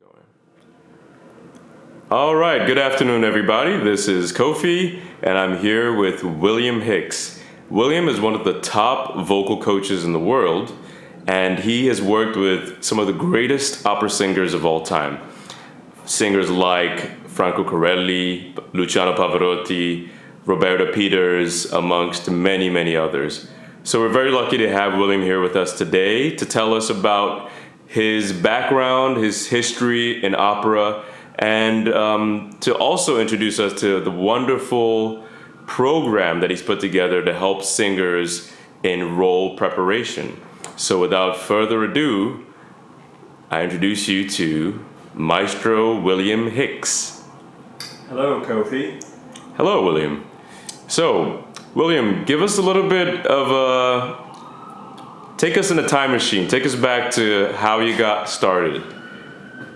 Going. All right, good afternoon, everybody. This is Kofi, and I'm here with William Hicks. William is one of the top vocal coaches in the world, and he has worked with some of the greatest opera singers of all time. Singers like Franco Corelli, Luciano Pavarotti, Roberta Peters, amongst many, many others. So we're very lucky to have William here with us today to tell us about his background, his history in opera, and to also introduce us to the wonderful program that he's put together to help singers in role preparation. So without further ado, I introduce you to Maestro William Hicks. Hello, Kofi. Hello, William. So, William, give us a little bit of take us in a time machine. Take us back to how you got started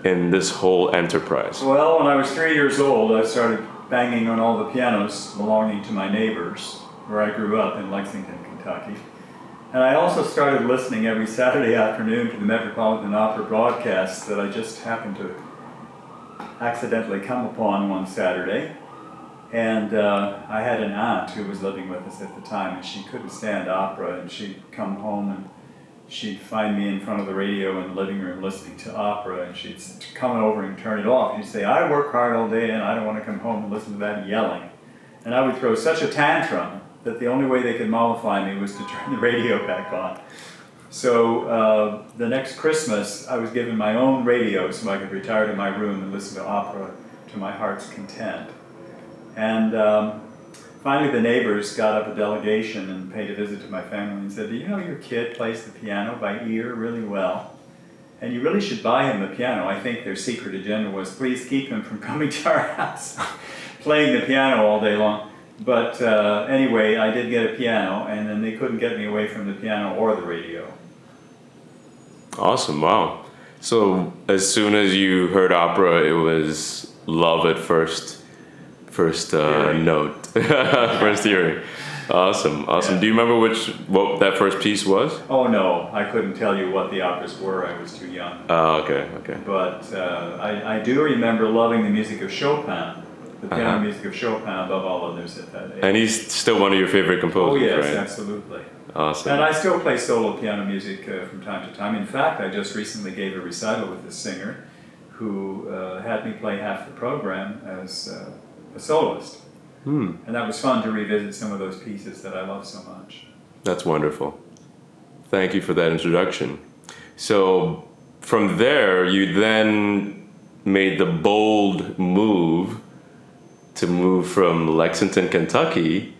in this whole enterprise. Well, when I was 3 years old, I started banging on all the pianos belonging to my neighbors, where I grew up in Lexington, Kentucky. And I also started listening every Saturday afternoon to the Metropolitan Opera broadcasts that I just happened to accidentally come upon one Saturday. And I had an aunt who was living with us at the time, and she couldn't stand opera, and she'd come home and she'd find me in front of the radio in the living room listening to opera, and she'd come over and turn it off. She'd say, "I work hard all day and I don't want to come home and listen to that yelling." And I would throw such a tantrum that the only way they could mollify me was to turn the radio back on. So the next Christmas, I was given my own radio so I could retire to my room and listen to opera to my heart's content. And finally the neighbors got up a delegation and paid a visit to my family and said, "Do you know your kid plays the piano by ear really well? And you really should buy him a piano." I think their secret agenda was, please keep him from coming to our house playing the piano all day long. But anyway, I did get a piano, and then they couldn't get me away from the piano or the radio. Awesome, wow. So as soon as you heard opera, it was love at first note, first hearing. Awesome. Yeah. Do you remember what that first piece was? Oh no, I couldn't tell you what the operas were, I was too young. Oh, okay. But I do remember loving the music of Chopin, the piano music of Chopin above all others at that age. And he's still one of your favorite composers, Oh yes, right? absolutely. Awesome. And I still play solo piano music from time to time. In fact, I just recently gave a recital with a singer who had me play half the program as a soloist. And that was fun to revisit some of those pieces that I love so much. That's wonderful. Thank you for that introduction. So from there, you then made the bold move from Lexington, Kentucky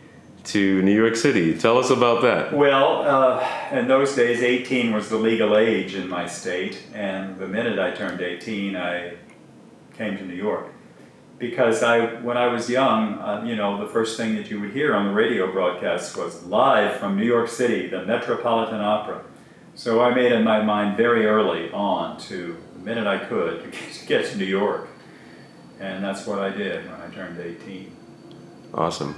to New York City. Tell us about that. Well, in those days, 18 was the legal age in my state, and the minute I turned 18, I came to New York. Because when I was young, the first thing that you would hear on the radio broadcasts was live from New York City, the Metropolitan Opera. So I made up my mind very early on to, the minute I could, to get to New York. And that's what I did when I turned 18. Awesome.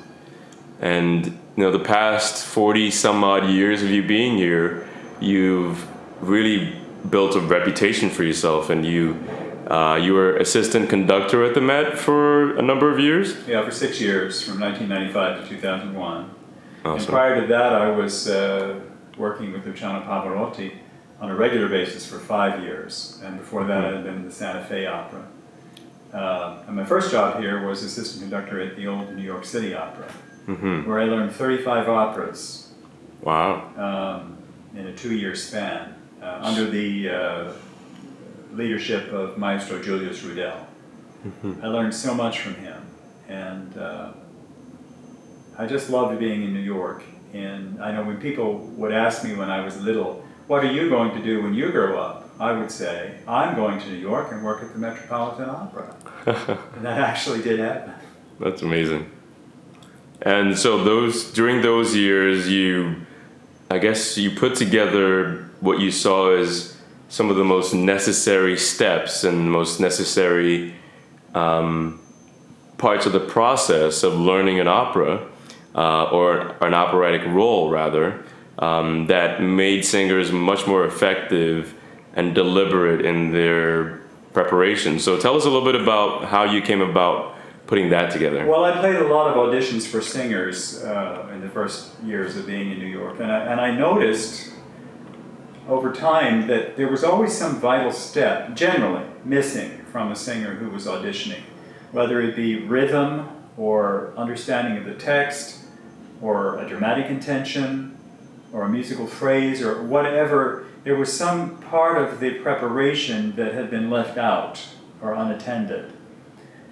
And the past 40 some odd years of you being here, you've really built a reputation for yourself, and you were assistant conductor at the Met for a number of years? Yeah, for 6 years, from 1995 to 2001. Awesome. And prior to that, I was working with Luciano Pavarotti on a regular basis for 5 years. And before that, I had been in the Santa Fe Opera. And my first job here was assistant conductor at the old New York City Opera, where I learned 35 operas. Wow. In a 2-year span, under the leadership of Maestro Julius Rudel. I learned so much from him, and I just loved being in New York. And I know when people would ask me when I was little, "What are you going to do when you grow up?" I would say, "I'm going to New York and work at the Metropolitan Opera." And that actually did happen. That's amazing. And so during those years, I guess you put together what you saw as some of the most necessary steps and most necessary parts of the process of learning an opera, or an operatic role rather, that made singers much more effective and deliberate in their preparation. So tell us a little bit about how you came about putting that together. Well, I played a lot of auditions for singers in the first years of being in New York, and I noticed over time that there was always some vital step, generally, missing from a singer who was auditioning, whether it be rhythm or understanding of the text or a dramatic intention or a musical phrase or whatever. There was some part of the preparation that had been left out or unattended.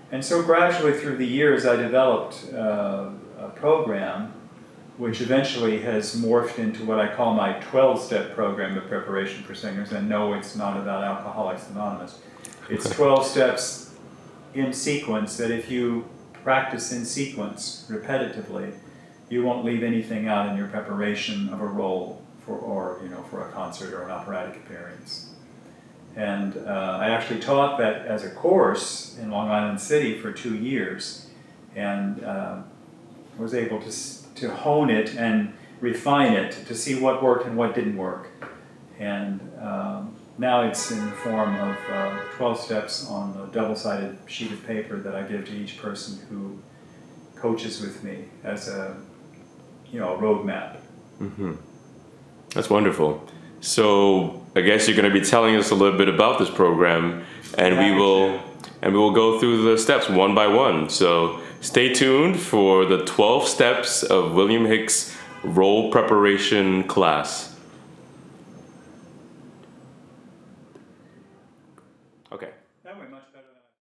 And so gradually through the years I developed a program which eventually has morphed into what I call my 12-step program of preparation for singers. And no, it's not about Alcoholics Anonymous. It's 12 steps in sequence that if you practice in sequence repetitively, you won't leave anything out in your preparation of a role for a concert or an operatic appearance. And I actually taught that as a course in Long Island City for 2 years, and was able to hone it and refine it to see what worked and what didn't work. And now it's in the form of 12 steps on a double-sided sheet of paper that I give to each person who coaches with me as a roadmap. Mm-hmm. That's wonderful. So I guess you're going to be telling us a little bit about this program, and we will go through the steps one by one. So stay tuned for the 12 steps of William Hicks role preparation class.